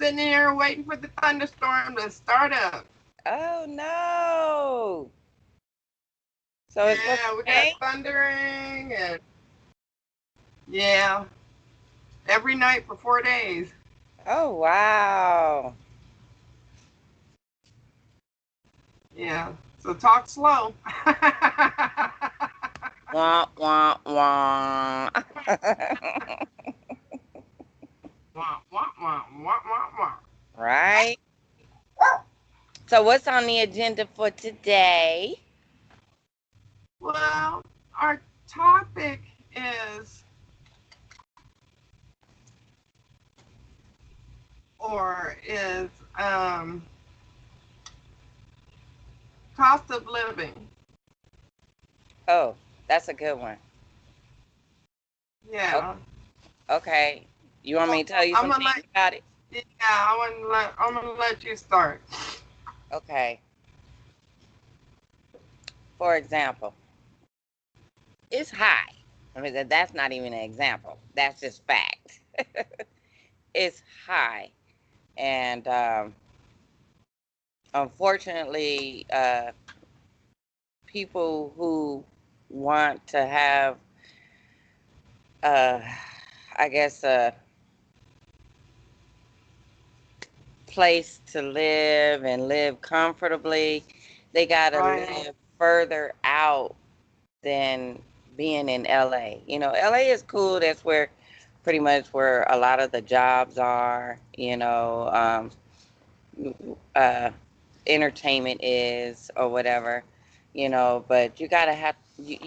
sitting here waiting for the thunderstorm to start up. Oh no. So it's supposed Yeah, we to got rain? thundering and yeah, every night for 4 days. Oh wow. Yeah, so talk slow. Wah wah wah. Wah, wah, wah, wah, wah, wah. Right? So what's on the agenda for today? Well, our topic is, or is, cost of living. Oh, that's a good one. Yeah. Okay. You want So me to tell you I'm some gonna let, things about it? yeah, I'm gonna let you start. Okay. For example, it's high. I mean, that's not even an example. That's just fact. It's high. And unfortunately, people who want to have, uh, I guess, a place to live and live comfortably, they got to Right. live further out than being in LA. You know, LA is cool. That's where pretty much where a lot of the jobs are, uh, entertainment is or whatever, but you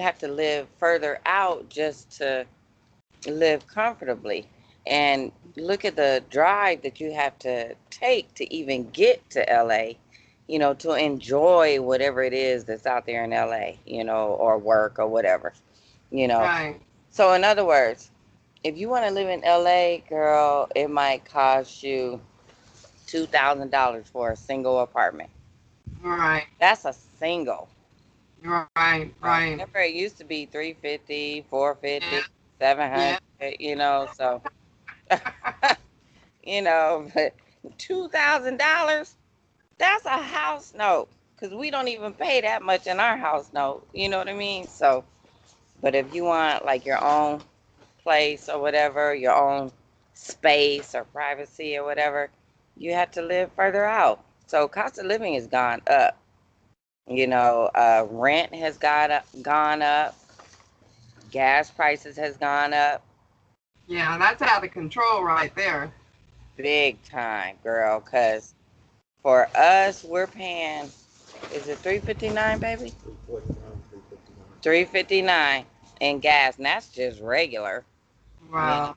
have to live further out just to live comfortably. And look at the drive that you have to take to even get to LA, to enjoy whatever it is that's out there in LA, or work or whatever, you know. Right. So, in other words, if you want to live in LA, girl, it might cost you $2,000 for a single apartment. Right. That's a single. Right. Right. Remember, it used to be 350, Yeah. 450, 700. Yeah. So but $2,000, that's a house note. Because we don't even pay that much in our house note. You know what I mean? So, but if you want like your own place or whatever, your own space or privacy or whatever, you have to live further out. So cost of living has gone up. Rent has gone up. Gas prices has gone up Yeah. That's out of control right there. big time, girl. Cause for us, we're paying. Is it 359, baby? 359 in gas, and that's just regular. You know, Wow.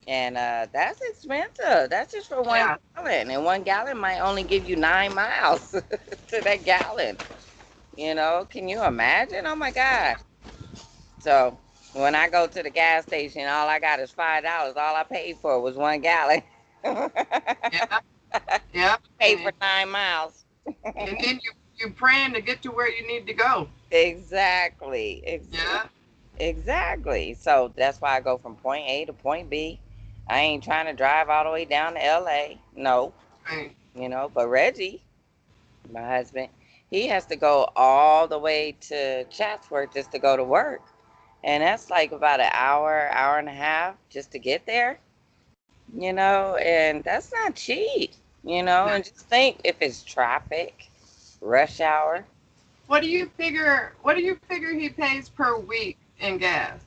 and that's expensive. That's just for one Yeah. gallon, and 1 gallon might only give you 9 miles to that gallon. Can you imagine? Oh my God! So when I go to the gas station, all I got is $5. All I paid for was 1 gallon. Yeah. Yeah. Pay for 9 miles. And then you praying to get to where you need to go. Exactly. Yeah. Exactly. So that's why I go from point A to point B. I ain't trying to drive all the way down to LA. No, Right. but Reggie, my husband, he has to go all the way to Chatsworth just to go to work. And that's like about an hour, hour and a half just to get there, and that's not cheap, Now, and just think if it's traffic, rush hour. what do you figure? What do you figure he pays per week in gas?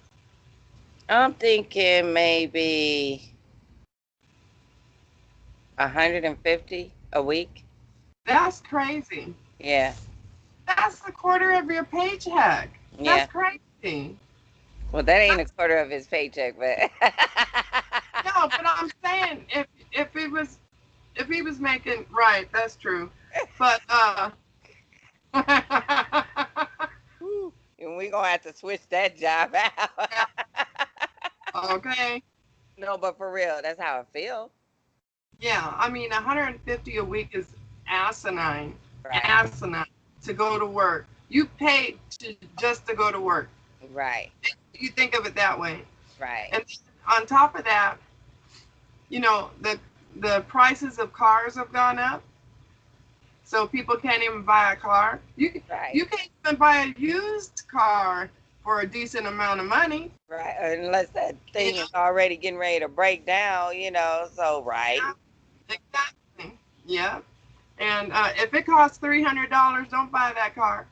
I'm thinking maybe 150 a week. That's crazy. Yeah, That's a quarter of your paycheck. That's yeah. crazy. Well, that ain't a That's, quarter of his paycheck, but no, but I'm saying if he was making right, that's true. But Whew, and we gonna have to switch that job out. yeah, okay. No, but for real, that's how I feel. Yeah, I mean 150 a week is asinine. Right, Asinine to go to work. You paid just to go to work. right, You think of it that way. right. And on top of that, you know, the prices of cars have gone up, so people can't even buy a car. Right. You can't even buy a used car for a decent amount of money. Right. Unless that You thing know? is already getting ready to break down, so right. Yeah, exactly. Yeah. And if it costs $300, don't buy that car.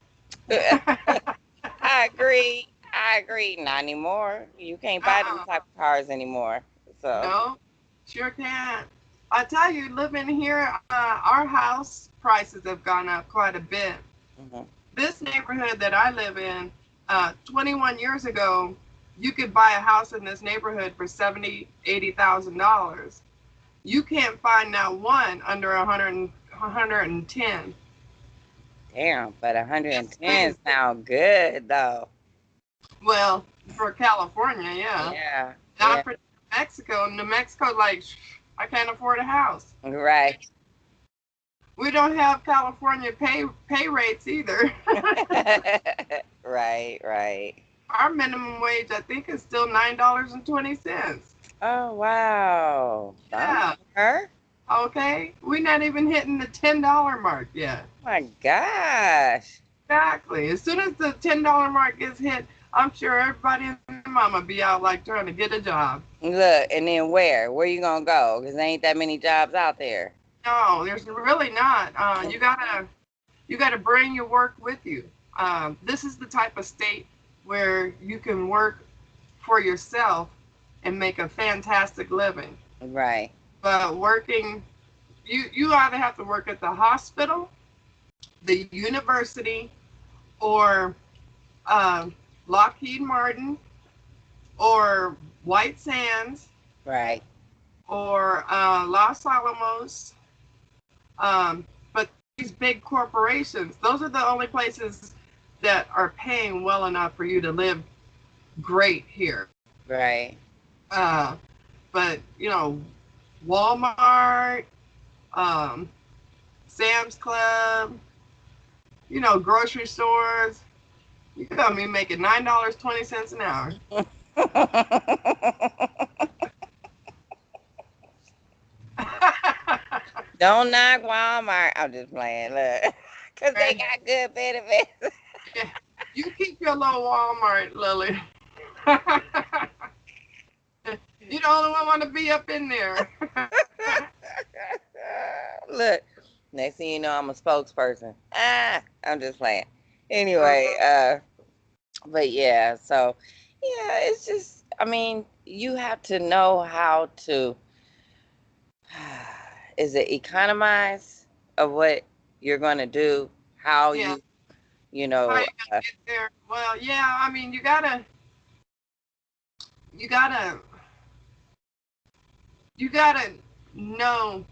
I agree. I agree. Not anymore. You can't buy them uh-uh. type of cars anymore. So, No, sure can't. I tell you, living here, our house prices have gone up quite a bit. mhm. This neighborhood that I live in, 21 years ago, you could buy a house in this neighborhood for $70,000, $80,000. You can't find now one under 110. Damn, but That's 110 crazy. sound good though. Well, for California, yeah. Yeah. Not Yeah. for New Mexico. New Mexico, like, I can't afford a house. Right. We don't have California pay rates either. Right, right. Our minimum wage, I think, is still $9.20. Oh wow. Yeah. Bummer. Okay. We're not even hitting the $10 mark yet. My gosh. Exactly. As soon as the $10 mark gets hit, I'm sure everybody and their mama be out like trying to get a job. Look, and then where? Where you gonna go? Because there ain't that many jobs out there. No, there's really not. You gotta bring your work with you. This is the type of state where you can work for yourself and make a fantastic living. Right. But you either have to work at the hospital, the university, or uh, Lockheed Martin, or White Sands, Right. or Los Alamos. But these big corporations, those are the only places that are paying well enough for you to live great here. Right. Uh, but Walmart, um, Sam's Club, grocery stores, you're gonna be making $9.20 an hour. Don't knock Walmart. I'm just playing. Look, because they Right? got good benefits. Yeah. You keep your little Walmart, Lily. You the only one want to be up in there. Look, next thing you know, I'm a spokesperson. I'm just playing. Anyway, but yeah, so yeah, it's just, I mean, you have to know how to, is it economize of what you're going to do, how Yeah. you How know, you gonna get there? Well, yeah. I mean, you gotta, you gotta know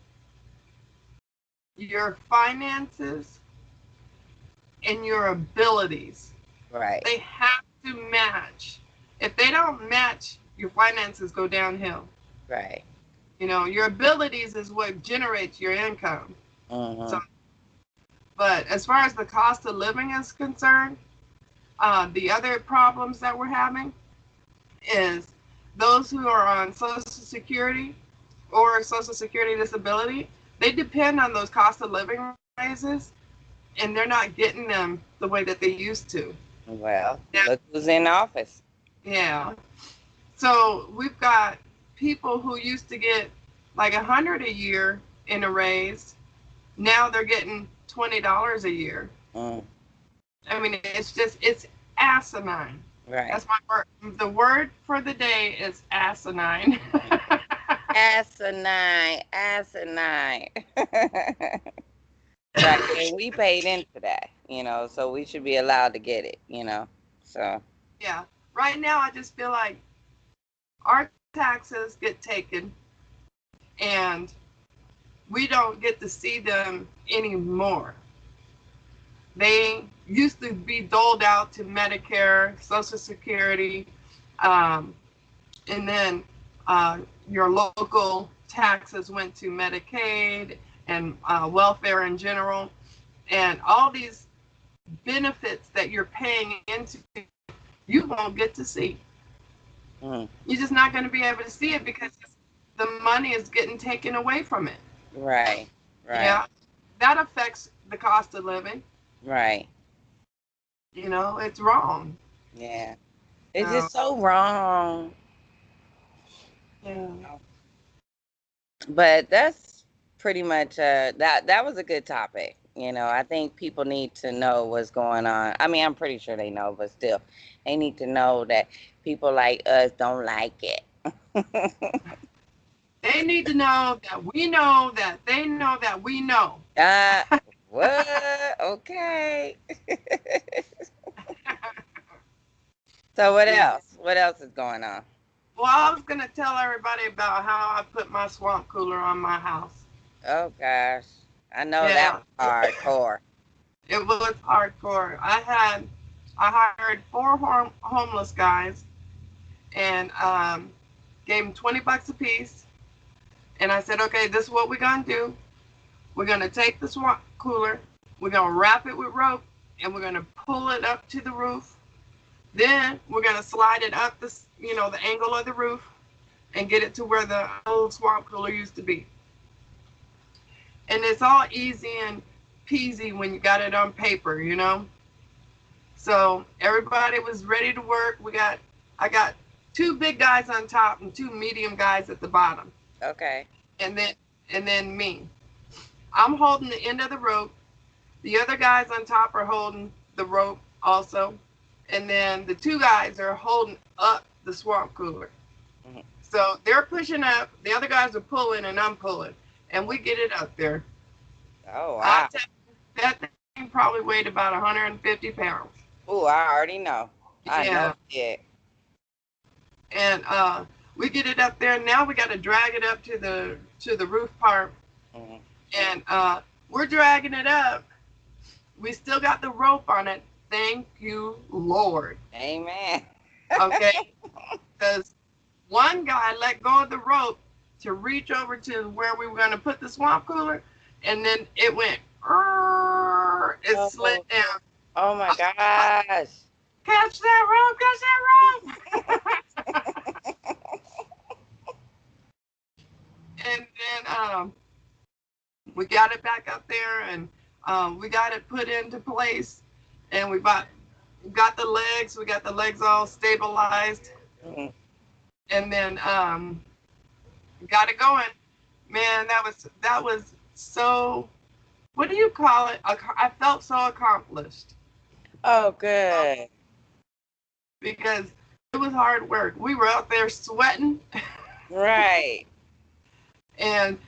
your finances and your abilities. right, They have to match. If they don't match, your finances go downhill. right. Your abilities is what generates your income. So, Mm-hmm. but as far as the cost of living is concerned, the other problems that we're having is those who are on Social Security or Social Security disability, they depend on those cost of living raises, and they're not getting them the way that they used to. Well, Yeah. look who's in office. Yeah. So we've got people who used to get like 100 a year in a raise. Now they're getting $20 a year. Mm, I mean, it's asinine. right. That's my word. The word for the day is asinine. Asinine, asinine. Right, and we paid into that, so we should be allowed to get it. So, Yeah. Right now, I just feel like our taxes get taken and we don't get to see them anymore. They used to be doled out to Medicare, Social Security, um, and then your local taxes went to Medicaid and welfare in general. And all these benefits that you're paying into, you won't get to see. mm, You're just not going to be able to see it because the money is getting taken away from it. Right. Yeah, Right. that affects the cost of living. Right. It's wrong. Yeah. It's So, just so wrong. yeah. But that's pretty much that was a good topic. I think people need to know what's going on. I mean, I'm pretty sure they know, but still, they need to know that people like us don't like it. They need to know that we know that they know that we know. uh, what? Okay. So what Yeah. else? What else is going on? Well, I was gonna tell everybody about how I put my swamp cooler on my house. Oh gosh, I know that Yeah, was hardcore. it was hardcore. I hired four homeless guys and gave them $20 a piece. And I said, okay, this is what we're gonna do. We're gonna take the swamp cooler, we're gonna wrap it with rope, and we're gonna pull it up to the roof. Then we're gonna slide it up the angle of the roof, and get it to where the old swamp cooler used to be. And it's all easy and peasy when you got it on paper. So everybody was ready to work. I got two big guys on top and two medium guys at the bottom, Okay. and then me. I'm holding the end of the rope. The other guys on top are holding the rope also, and then the two guys are holding up the swamp cooler. Mhm. So they're pushing up. The other guys are pulling, and I'm pulling, and we get it up there. Oh I wow. tell you, that thing probably weighed about 150 pounds. Oh, I already know. I know Yeah, it. and we get it up there. Now we got to drag it up to the roof part, Mhm. and we're dragging it up. We still got the rope on it. Thank you, Lord. Amen. Okay, because one guy let go of the rope to reach over to where we were going to put the swamp cooler, and then it went. It slid Oh, down. oh my I was like, gosh. catch that rope! Catch that rope! And then we got it back up there, and we got it put into place, and got the legs. We got the legs all stabilized, Mhm. and then got it going. Man, that was so. What do you call it? I felt so accomplished Oh, uh, good. because it was hard work. We were out there sweating, Right. and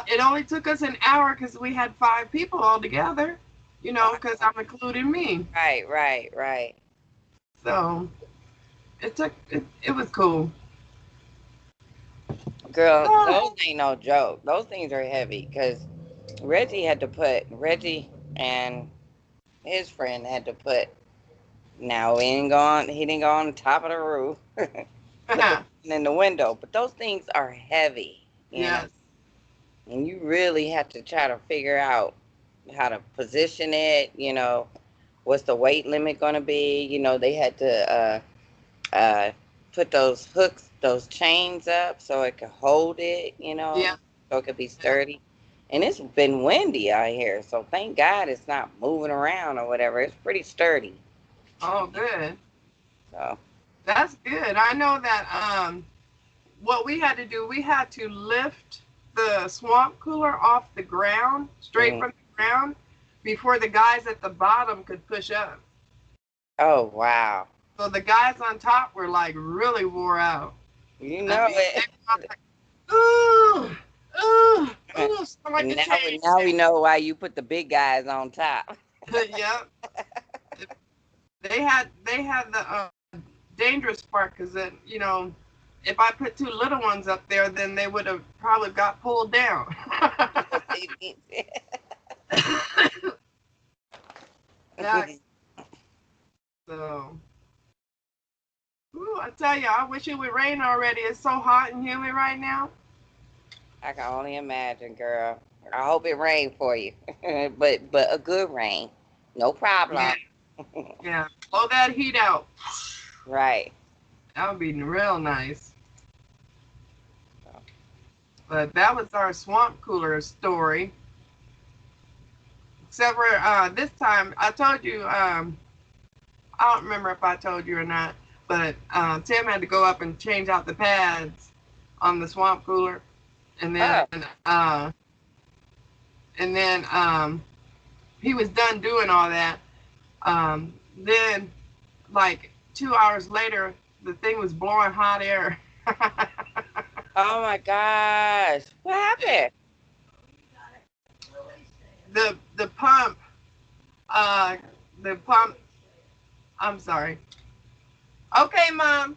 it only took us an hour because we had 5 people all together. Because Wow. I'm including me. Right, right, right. So it was cool. Girl, Ah, those ain't no joke. Those things are heavy because Reggie and his friend had to put, now he didn't go on top of the roof, put the one in the window, but those things are heavy. yes. And you really have to try to figure out how to position it. What's the weight limit going to be? They had to uh, put those hooks, those chains up so it could hold it, Yeah. so it could be Yeah. sturdy. And it's been windy out here, so thank God it's not moving around or whatever. It's pretty sturdy. Oh, good. So, That's good. I know that what we had to do, we had to lift the swamp cooler off the ground, straight mhm. from the ground, before the guys at the bottom could push up. Oh, wow. So the guys on top were like really wore out. You I know mean, they it. were like, ooh, ooh, ooh, stomach And to now we change. know why you put the big guys on top. Yep. They had the dangerous part because if I put two little ones up there, then they would have probably got pulled down. Yeah. So, ooh, I tell you, I wish it would rain already. It's so hot and humid right now. I can only imagine, girl. I hope it rained for you, but a good rain, no Yeah, problem. yeah. Blow that heat out. Right. That would be real nice. But that was our swamp cooler story. Except for this time, I told you, I don't remember if I told you or not, but Tim had to go up and change out the pads on the swamp cooler. And then, he was done doing all that. Then, like 2 hours later, the thing was blowing hot air. Oh my gosh. What happened? The pump, the pump. I'm sorry. Okay, Mom.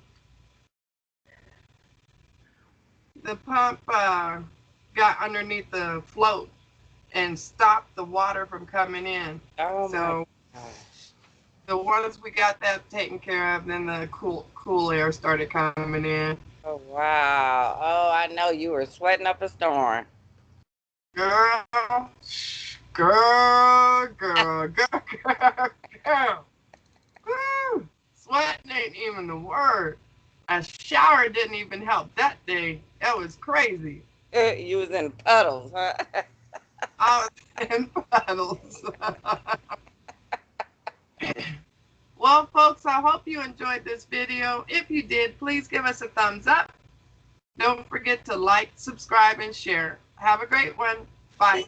The pump got underneath the float and stopped the water from coming in. Oh So my gosh. the once we got that taken care of, then the cool air started coming in. Oh wow. Oh, I know you were sweating up a storm. Girl, girl, girl, girl, girl, girl. Woo! Sweating ain't even the word. A shower didn't even help that day. That was crazy. You was in puddles, huh? I was in puddles. Well, folks, I hope you enjoyed this video. If you did, please give us a thumbs up. Don't forget to like, subscribe, and share. Have a great one. Bye.